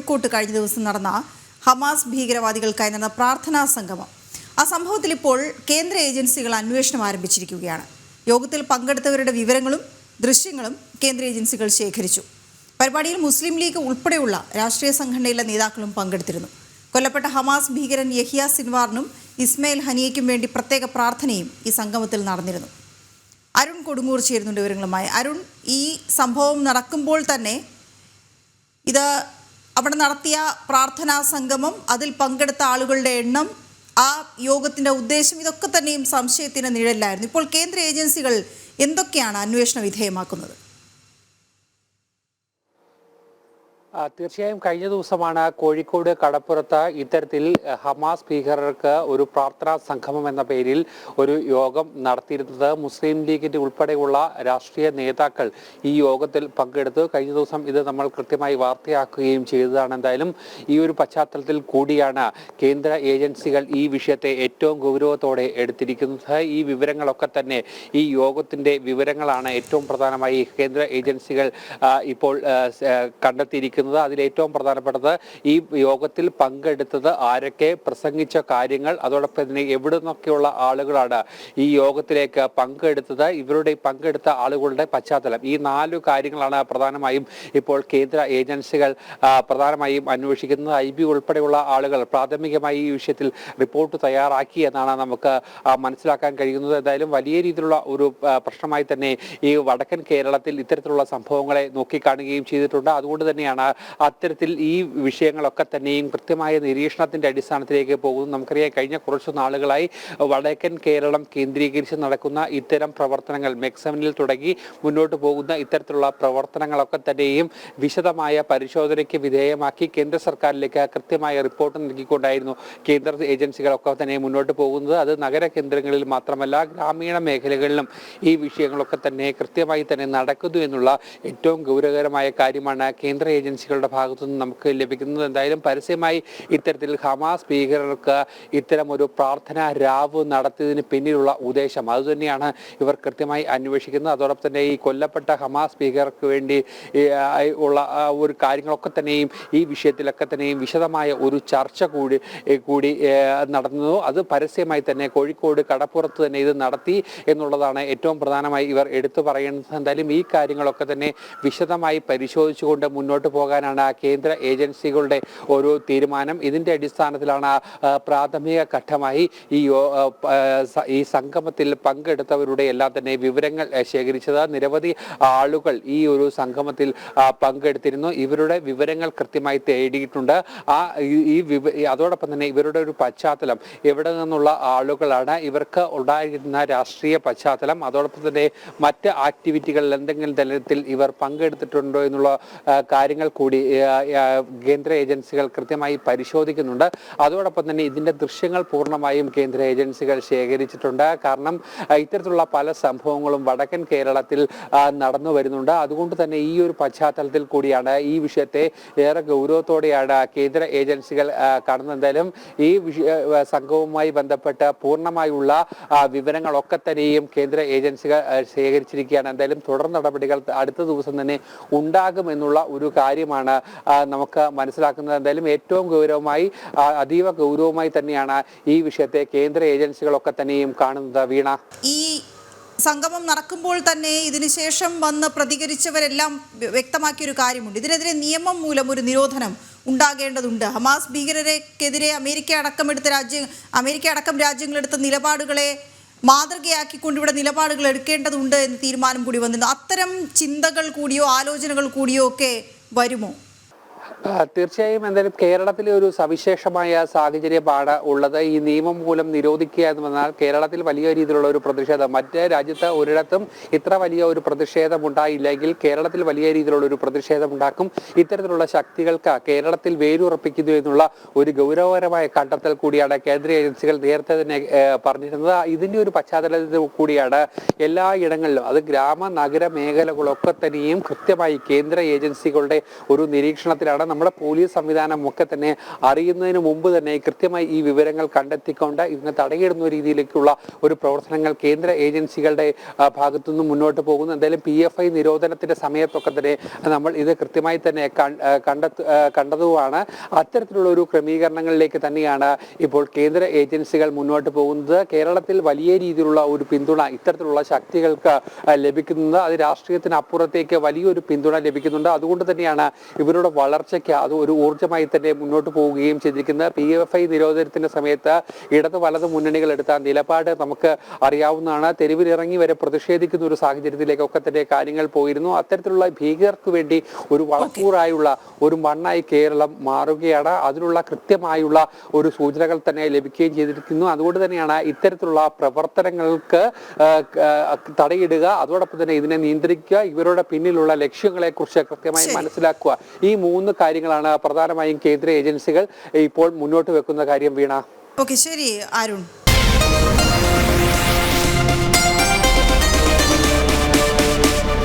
കോഴിക്കോട്ട് കഴിഞ്ഞ ദിവസം നടന്ന ഹമാസ് ഭീകരവാദികൾക്കായി നടന്ന പ്രാർത്ഥനാ സംഗമം. ആ സംഭവത്തിൽ ഇപ്പോൾ കേന്ദ്ര ഏജൻസികൾ അന്വേഷണം ആരംഭിച്ചിരിക്കുകയാണ്. യോഗത്തിൽ പങ്കെടുത്തവരുടെ വിവരങ്ങളും ദൃശ്യങ്ങളും കേന്ദ്ര ഏജൻസികൾ ശേഖരിച്ചു. പരിപാടിയിൽ മുസ്ലിം ലീഗ് ഉൾപ്പെടെയുള്ള രാഷ്ട്രീയ സംഘടനയിലെ നേതാക്കളും പങ്കെടുത്തിരുന്നു. കൊല്ലപ്പെട്ട ഹമാസ് ഭീകരൻ യഹിയ സിൻവാറിനും ഇസ്മയിൽ ഹനിയയ്ക്കും വേണ്ടി പ്രത്യേക പ്രാർത്ഥനയും ഈ സംഗമത്തിൽ നടന്നിരുന്നു. അരുൺ കൊടുങ്ങൂർ ചേരുന്നുണ്ട് വിവരങ്ങളുമായി. അരുൺ, ഈ സംഭവം നടക്കുമ്പോൾ തന്നെ ഇത് അവിടെ നടത്തിയ പ്രാർത്ഥനാ സംഗമം, അതിൽ പങ്കെടുത്ത ആളുകളുടെ എണ്ണം, ആ യോഗത്തിൻ്റെ ഉദ്ദേശം, ഇതൊക്കെ തന്നെയും സംശയത്തിന് നിഴലിലായിരുന്നു. ഇപ്പോൾ കേന്ദ്ര ഏജൻസികൾ എന്തൊക്കെയാണ് അന്വേഷണ വിധേയമാക്കുന്നത്? തീർച്ചയായും കഴിഞ്ഞ ദിവസമാണ് കോഴിക്കോട് കടപ്പുറത്ത് ഇത്തരത്തിൽ ഹമാസ് ഭീകരർക്ക് ഒരു പ്രാർത്ഥനാ സംഗമം എന്ന പേരിൽ ഒരു യോഗം നടത്തിയിരുന്നത്. മുസ്ലിം ലീഗിന്റെ ഉൾപ്പെടെയുള്ള രാഷ്ട്രീയ നേതാക്കൾ ഈ യോഗത്തിൽ പങ്കെടുത്തു. കഴിഞ്ഞ ദിവസം ഇത് നമ്മൾ കൃത്യമായി വാർത്തയാക്കുകയും ചെയ്തതാണ്. എന്തായാലും ഈ ഒരു പശ്ചാത്തലത്തിൽ കൂടിയാണ് കേന്ദ്ര ഏജൻസികൾ ഈ വിഷയത്തെ ഏറ്റവും ഗൗരവത്തോടെ എടുത്തിരിക്കുന്നത്. ഈ വിവരങ്ങളൊക്കെ തന്നെ, ഈ യോഗത്തിന്റെ വിവരങ്ങളാണ് ഏറ്റവും പ്രധാനമായി കേന്ദ്ര ഏജൻസികൾ ഇപ്പോൾ കണ്ടെത്തിയിരിക്കുന്നത്. അതിലേറ്റവും പ്രധാനപ്പെട്ടത് ഈ യോഗത്തിൽ പങ്കെടുത്തത് ആരൊക്കെ, പ്രസംഗിച്ച കാര്യങ്ങൾ, അതോടൊപ്പം തന്നെ എവിടെ നിന്നൊക്കെയുള്ള ആളുകളാണ് ഈ യോഗത്തിലേക്ക് പങ്കെടുത്തത്, ഇവരുടെ പങ്കെടുത്ത ആളുകളുടെ പശ്ചാത്തലം. ഈ 4 കാര്യങ്ങളാണ് പ്രധാനമായും ഇപ്പോൾ കേന്ദ്ര ഏജൻസികൾ പ്രധാനമായും അന്വേഷിക്കുന്നത്. IB ഉൾപ്പെടെയുള്ള ആളുകൾ പ്രാഥമികമായി ഈ വിഷയത്തിൽ റിപ്പോർട്ട് തയ്യാറാക്കി എന്നാണ് നമുക്ക് മനസ്സിലാക്കാൻ കഴിയുന്നത്. എന്തായാലും വലിയ രീതിയിലുള്ള ഒരു പ്രശ്നമായി തന്നെ ഈ വടക്കൻ കേരളത്തിൽ ഇത്തരത്തിലുള്ള സംഭവങ്ങളെ നോക്കിക്കാണുകയും ചെയ്തിട്ടുണ്ട്. അതുകൊണ്ട് തന്നെയാണ് അത്തരത്തിൽ ഈ വിഷയങ്ങളൊക്കെ തന്നെയും കൃത്യമായ നിരീക്ഷണത്തിന്റെ അടിസ്ഥാനത്തിലേക്ക് പോകുന്നു. നമുക്കറിയാം, കഴിഞ്ഞ കുറച്ചു നാളുകളായി വടക്കൻ കേരളം കേന്ദ്രീകരിച്ച് നടക്കുന്ന ഇത്തരം പ്രവർത്തനങ്ങൾ, മെക്സവനിൽ തുടങ്ങി മുന്നോട്ട് പോകുന്ന ഇത്തരത്തിലുള്ള പ്രവർത്തനങ്ങളൊക്കെ തന്നെയും വിശദമായ പരിശോധനയ്ക്ക് വിധേയമാക്കി കേന്ദ്ര സർക്കാരിലേക്ക് കൃത്യമായ റിപ്പോർട്ട് നൽകിക്കൊണ്ടായിരുന്നു കേന്ദ്ര ഏജൻസികളൊക്കെ തന്നെ മുന്നോട്ട് പോകുന്നത്. അത് നഗര കേന്ദ്രങ്ങളിൽ മാത്രമല്ല, ഗ്രാമീണ മേഖലകളിലും ഈ വിഷയങ്ങളൊക്കെ തന്നെ കൃത്യമായി തന്നെ നടക്കുന്നു എന്നുള്ള ഏറ്റവും ഗൗരവകരമായ കാര്യമാണ് കേന്ദ്ര ഏജൻസികളുടെ ഭാഗത്തുനിന്ന് നമുക്ക് ലഭിക്കുന്നത്. എന്തായാലും പരസ്യമായി ഇത്തരത്തിൽ ഹമാസ് ഭീകരർക്ക് ഇത്തരം ഒരു പ്രാർത്ഥനാ രാവ് നടത്തിയതിന് പിന്നിലുള്ള ഉദ്ദേശം അതുതന്നെയാണ് ഇവർ കൃത്യമായി അന്വേഷിക്കുന്നത്. അതോടൊപ്പം തന്നെ ഈ കൊല്ലപ്പെട്ട ഹമാസ് ഭീകരർക്ക് വേണ്ടി ഉള്ള ഒരു കാര്യങ്ങളൊക്കെ തന്നെയും ഈ വിഷയത്തിലൊക്കെ തന്നെയും വിശദമായ ഒരു ചർച്ച കൂടി നടന്നു. അത് പരസ്യമായി തന്നെ കോഴിക്കോട് കടപ്പുറത്ത് തന്നെ ഇത് നടത്തി എന്നുള്ളതാണ് ഏറ്റവും പ്രധാനമായി ഇവർ എടുത്തു പറയുന്നത്. എന്തായാലും ഈ കാര്യങ്ങളൊക്കെ തന്നെ വിശദമായി പരിശോധിച്ചുകൊണ്ട് മുന്നോട്ട് പോകാനാണ് കേന്ദ്ര ഏജൻസികളുടെ ഒരു തീരുമാനം. ഇതിന്റെ അടിസ്ഥാനത്തിലാണ് പ്രാഥമിക ഘട്ടമായി ഈ സംഗമത്തിൽ പങ്കെടുത്തവരുടെ എല്ലാം തന്നെ വിവരങ്ങൾ ശേഖരിച്ചത്. നിരവധി ആളുകൾ ഈ ഒരു സംഗമത്തിൽ പങ്കെടുത്തിരുന്നു. ഇവരുടെ വിവരങ്ങൾ കൃത്യമായി തേടിയിട്ടുണ്ട്. അതോടൊപ്പം തന്നെ ഇവരുടെ ഒരു പശ്ചാത്തലം, എവിടെ നിന്നുള്ള ആളുകളാണ്, ഇവർക്ക് ഉണ്ടായിരുന്ന രാഷ്ട്രീയ പശ്ചാത്തലം, അതോടൊപ്പം തന്നെ മറ്റ് ആക്ടിവിറ്റികളിൽ എന്തെങ്കിലും തലത്തിൽ ഇവർ പങ്കെടുത്തിട്ടുണ്ടോ എന്നുള്ള കാര്യങ്ങൾ കൂടി കേന്ദ്ര ഏജൻസികൾ കൃത്യമായി പരിശോധിക്കുന്നുണ്ട്. അതോടൊപ്പം തന്നെ ഇതിന്റെ ദൃശ്യങ്ങൾ പൂർണ്ണമായും കേന്ദ്ര ഏജൻസികൾ ശേഖരിച്ചിട്ടുണ്ട്. കാരണം ഇത്തരത്തിലുള്ള പല സംഭവങ്ങളും വടക്കൻ കേരളത്തിൽ നടന്നു വരുന്നുണ്ട്. അതുകൊണ്ട് തന്നെ ഈ ഒരു പശ്ചാത്തലത്തിൽ കൂടിയാണ് ഈ വിഷയത്തെ ഏറെ ഗൗരവത്തോടെയാണ് കേന്ദ്ര ഏജൻസികൾ കാണുന്നത്. എന്തായാലും ഈ സംഘവുമായി ബന്ധപ്പെട്ട് പൂർണ്ണമായുള്ള വിവരങ്ങളൊക്കെ തന്നെയും കേന്ദ്ര ഏജൻസികൾ ശേഖരിച്ചിരിക്കുകയാണ്. എന്തായാലും തുടർ നടപടികൾ അടുത്ത ദിവസം തന്നെ ഉണ്ടാകുമെന്നുള്ള ഒരു കാര്യമാണ് നമുക്ക് മനസ്സിലാക്കുന്നത്. എന്തായാലും ഏറ്റവും ഗൗരവമായി, അതീവ ഗൗരവമായി തന്നെയാണ് ഈ വിഷയത്തെ കേന്ദ്ര ഏജൻസികളൊക്കെ തന്നെയും കാണുന്നത്. വീണ, ഈ സംഗമം നടക്കുമ്പോൾ തന്നെ ഇതിനുശേഷം വന്ന് പ്രതികരിച്ചവരെല്ലാം വ്യക്തമാക്കിയൊരു കാര്യമുണ്ട്. ഇതിനെതിരെ നിയമം മൂലം ഒരു നിരോധനം ഉണ്ടാകേണ്ടതുണ്ട്. ഹമാസ് ഭീകരരെക്കെതിരെ അമേരിക്ക അടക്കം രാജ്യങ്ങളെടുത്ത നിലപാടുകളെ മാതൃകയാക്കിക്കൊണ്ട് ഇവിടെ നിലപാടുകൾ എടുക്കേണ്ടതുണ്ട് എന്ന് തീരുമാനം കൂടി വന്നിരുന്നു. അത്തരം ചിന്തകൾ കൂടിയോ ആലോചനകൾ കൂടിയോ ഒക്കെ വരുമോ? തീർച്ചയായും. എന്തായാലും കേരളത്തിലെ ഒരു സവിശേഷമായ സാഹചര്യമാണ് ഉള്ളത്. ഈ നിയമം മൂലം നിരോധിക്കുക എന്ന് പറഞ്ഞാൽ കേരളത്തിൽ വലിയ രീതിയിലുള്ള ഒരു പ്രതിഷേധം, മറ്റേ രാജ്യത്ത് ഒരിടത്തും ഇത്ര വലിയ ഒരു പ്രതിഷേധം ഉണ്ടായില്ലെങ്കിൽ കേരളത്തിൽ വലിയ രീതിയിലുള്ള ഒരു പ്രതിഷേധം ഉണ്ടാക്കും. ഇത്തരത്തിലുള്ള ശക്തികൾക്ക് കേരളത്തിൽ വേരുറപ്പിക്കുന്നു എന്നുള്ള ഒരു ഗൗരവകരമായ കണ്ടെത്തൽ കൂടിയാണ് കേന്ദ്ര ഏജൻസികൾ നേരത്തെ തന്നെ പറഞ്ഞിരുന്നത്. ഇതിന്റെ ഒരു പശ്ചാത്തലത്തിൽ കൂടിയാണ് എല്ലാ ഇടങ്ങളിലും, അത് ഗ്രാമ നഗര മേഖലകളൊക്കെ തന്നെയും കൃത്യമായി കേന്ദ്ര ഏജൻസികളുടെ ഒരു നിരീക്ഷണത്തിലാണ്. നമ്മുടെ പോലീസ് സംവിധാനം ഒക്കെ തന്നെ അറിയുന്നതിന് മുമ്പ് തന്നെ കൃത്യമായി ഈ വിവരങ്ങൾ കണ്ടെത്തിക്കൊണ്ട് ഇതിനെ തടയിടുന്ന രീതിയിലേക്കുള്ള ഒരു പ്രവർത്തനങ്ങൾ കേന്ദ്ര ഏജൻസികളുടെ ഭാഗത്തുനിന്ന് മുന്നോട്ട് പോകുന്നു. എന്തായാലും PFI നിരോധനത്തിന്റെ സമയത്തൊക്കെ തന്നെ നമ്മൾ ഇത് കൃത്യമായി തന്നെ കണ്ടതുമാണ്. അത്തരത്തിലുള്ള ഒരു ക്രമീകരണങ്ങളിലേക്ക് തന്നെയാണ് ഇപ്പോൾ കേന്ദ്ര ഏജൻസികൾ മുന്നോട്ട് പോകുന്നത്. കേരളത്തിൽ വലിയ രീതിയിലുള്ള ഒരു പിന്തുണ ഇത്തരത്തിലുള്ള ശക്തികൾക്ക് ലഭിക്കുന്നത്. അത് രാഷ്ട്രീയത്തിന് അപ്പുറത്തേക്ക് വലിയൊരു പിന്തുണ ലഭിക്കുന്നുണ്ട്. അതുകൊണ്ട് തന്നെയാണ് ഇവരുടെ വളർച്ചയ്ക്ക് അത് ഒരു ഊർജ്ജമായി തന്നെ മുന്നോട്ട് പോവുകയും ചെയ്തിരിക്കുന്നത്. PFI നിരോധനത്തിന്റെ സമയത്ത് ഇടത് വലത് മുന്നണികൾ എടുത്ത നിലപാട് നമുക്ക് അറിയാവുന്നതാണ്. തെരുവിലിറങ്ങി വരെ പ്രതിഷേധിക്കുന്ന ഒരു സാഹചര്യത്തിലേക്കൊക്കെ തന്നെ കാര്യങ്ങൾ പോയിരുന്നു. അത്തരത്തിലുള്ള ഭീകരർക്ക് വേണ്ടി ഒരു വളക്കൂറായുള്ള ഒരു മണ്ണായി കേരളം മാറുകയാണ്. അതിനുള്ള കൃത്യമായുള്ള ഒരു സൂചനകൾ തന്നെ ലഭിക്കുകയും ചെയ്തിരിക്കുന്നു. അതുകൊണ്ട് തന്നെയാണ് ഇത്തരത്തിലുള്ള പ്രവർത്തനങ്ങൾക്ക് തടയിടുക, അതോടൊപ്പം തന്നെ ഇതിനെ നിയന്ത്രിക്കുക, ഇവരുടെ പിന്നിലുള്ള ലക്ഷ്യങ്ങളെ കുറിച്ച് കൃത്യമായി മനസ്സിലാക്കുക. ഈ 3 കാര്യങ്ങളാണ് പ്രധാനമായും കേന്ദ്ര ഏജൻസികൾ ഇപ്പോൾ മുന്നോട്ട് വെക്കുന്ന കാര്യം. വീണ. ഓക്കെ, ശരി അരുൺ.